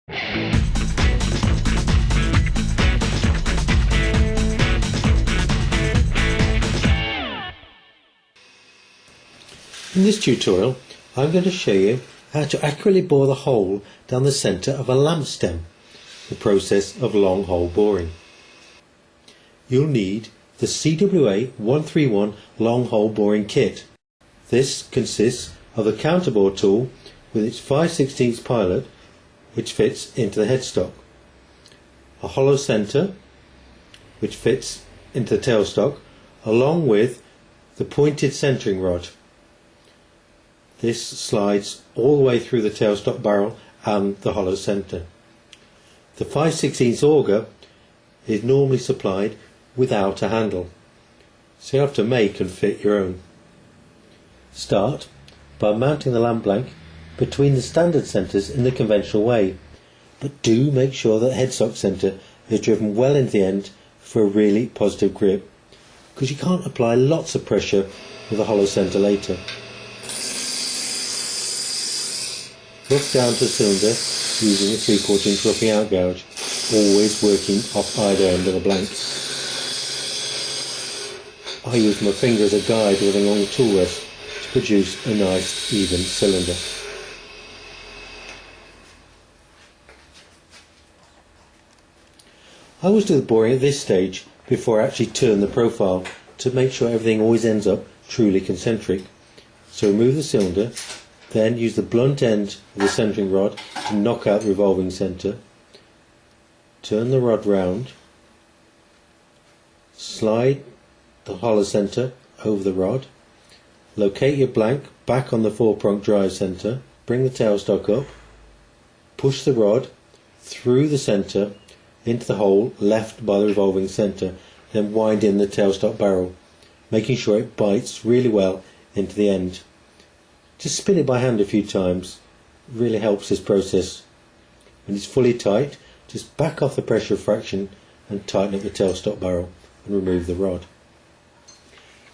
In this tutorial, I'm going to show you how to accurately bore the hole down the centre of a lamp stem, the process of long hole boring. You'll need the CWA 131 long hole boring kit. This consists of the countable tool with its 5/16 pilot, which fits into the headstock, a hollow centre which fits into the tailstock, along with the pointed centering rod. This slides all the way through the tailstock barrel and the hollow centre. The 5/16 auger is normally supplied without a handle, so you have to make and fit your own. Start by mounting the lamp blank between the standard centres in the conventional way, but do make sure that the headstock centre is driven well into the end for a really positive grip, because you can't apply lots of pressure with a hollow centre later. Rough down to the cylinder using a 3/4 inch roughing out gouge, always working off either end of the blank. I use my finger as a guide with a long tool rest to produce a nice even cylinder. I always do the boring at this stage before I actually turn the profile to make sure everything always ends up truly concentric. So remove the cylinder, then use the blunt end of the centering rod to knock out the revolving centre. Turn the rod round, slide the hollow centre over the rod, locate your blank back on the 4-prong drive centre, bring the tailstock up, push the rod through the centre into the hole left by the revolving centre, then wind in the tailstock barrel, making sure it bites really well into the end. Just spin it by hand a few times, it really helps this process. When it's fully tight, just back off the pressure fraction and tighten up the tailstock barrel and remove the rod.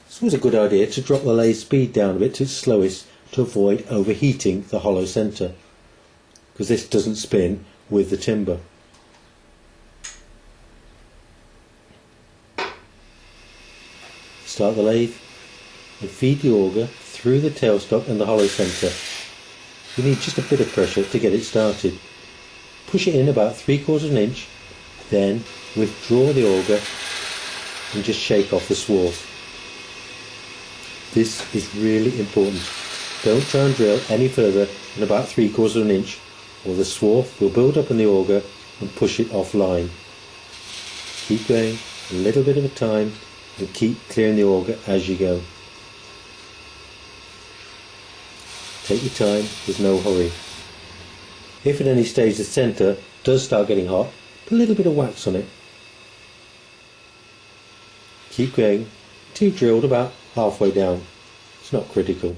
It's always a good idea to drop the lathe speed down a bit to its slowest to avoid overheating the hollow centre, because this doesn't spin with the timber. Start the lathe and feed the auger through the tailstock and the hollow centre. You need just a bit of pressure to get it started. Push it in about 3/4 inch, then withdraw the auger and just shake off the swarf. This is really important. Don't try and drill any further than about 3/4 inch, or the swarf will build up in the auger and push it offline. Keep going a little bit at a time and keep clearing the auger as you go. Take your time, there's no hurry. If at any stage the centre does start getting hot, put a little bit of wax on it. Keep going until you've drilled about halfway down. It's not critical.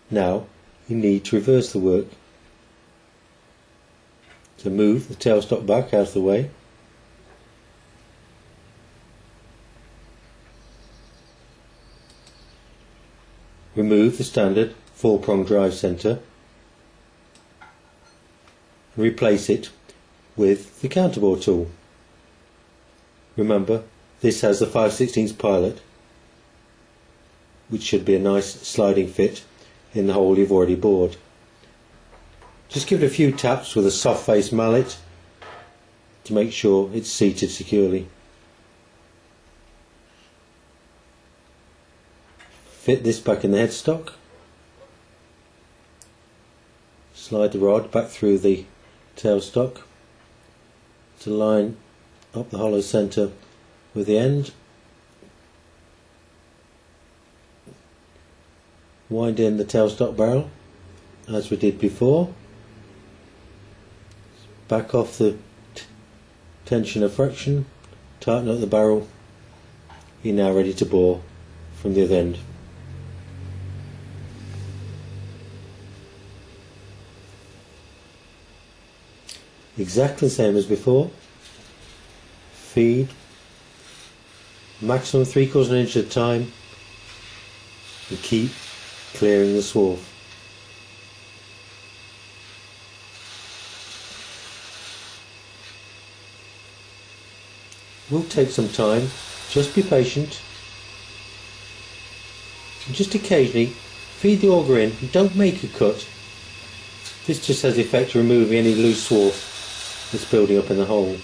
Now you need to reverse the work. So move the tailstock back out of the way. Remove the standard 4-prong drive centre and replace it with the countable tool. Remember, this has the 5/16 pilot, which should be a nice sliding fit in the hole you've already bored. Just give it a few taps with a soft face mallet to make sure it's seated securely. Fit this back in the headstock. Slide the rod back through the tailstock to line up the hollow centre with the end. Wind in the tailstock barrel as we did before. Back off the tensioner fraction, tighten up the barrel. You're now ready to bore from the other end. Exactly the same as before. Feed maximum 3/4 inch at a time and keep clearing the swarf. will take some time. Just be patient. And just occasionally feed the auger in and don't make a cut. This just has the effect of removing any loose swarf that's building up in the hole.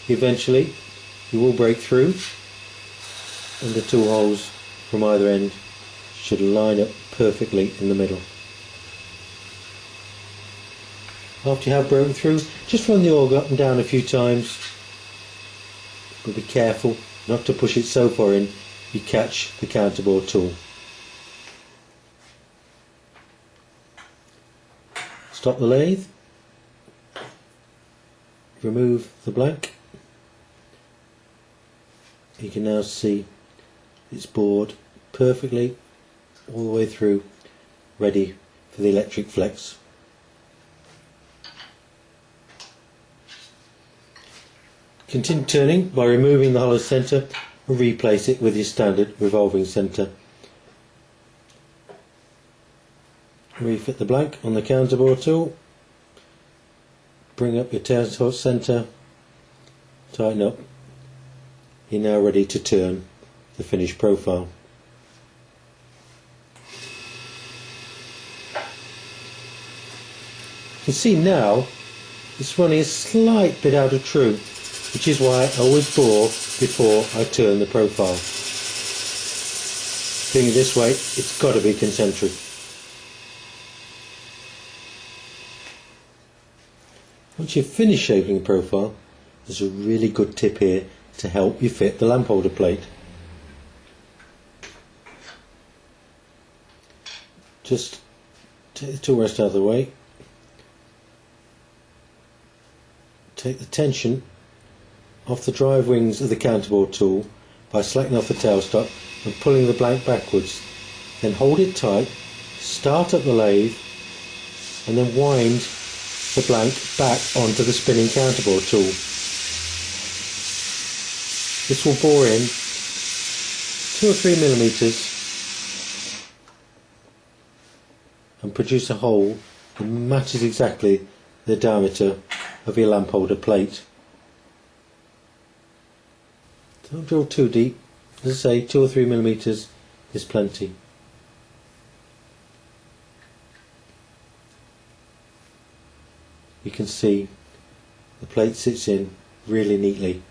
Eventually you will break through and the tool holes from either end should line up perfectly in the middle. After you have broken through, just run the auger up and down a few times, but be careful not to push it so far in you catch the counterbore tool. Stop the lathe, remove the blank. You can now see it's bored perfectly all the way through, ready for the electric flex. Continue turning by removing the hollow centre and replace it with your standard revolving centre. Refit the blank on the counterbore tool, bring up your tailstock centre, tighten up. You're now ready to turn the finished profile. You can see now it's running a slight bit out of true, which is why I always bore before I turn the profile. Doing it this way, it's got to be concentric. Once you've finished shaping the profile, there's a really good tip here to help you fit the lamp holder plate. Just take the tool rest out of the way, take the tension off the drive wings of the counterbore tool by slacking off the tailstock and pulling the blank backwards, then hold it tight, start up the lathe and then wind the blank back onto the spinning counterbore tool. This will bore in 2 or 3 millimeters and produce a hole that matches exactly the diameter of your lamp holder plate. Don't drill too deep. As I say, 2 or 3 millimeters is plenty. You can see the plate sits in really neatly.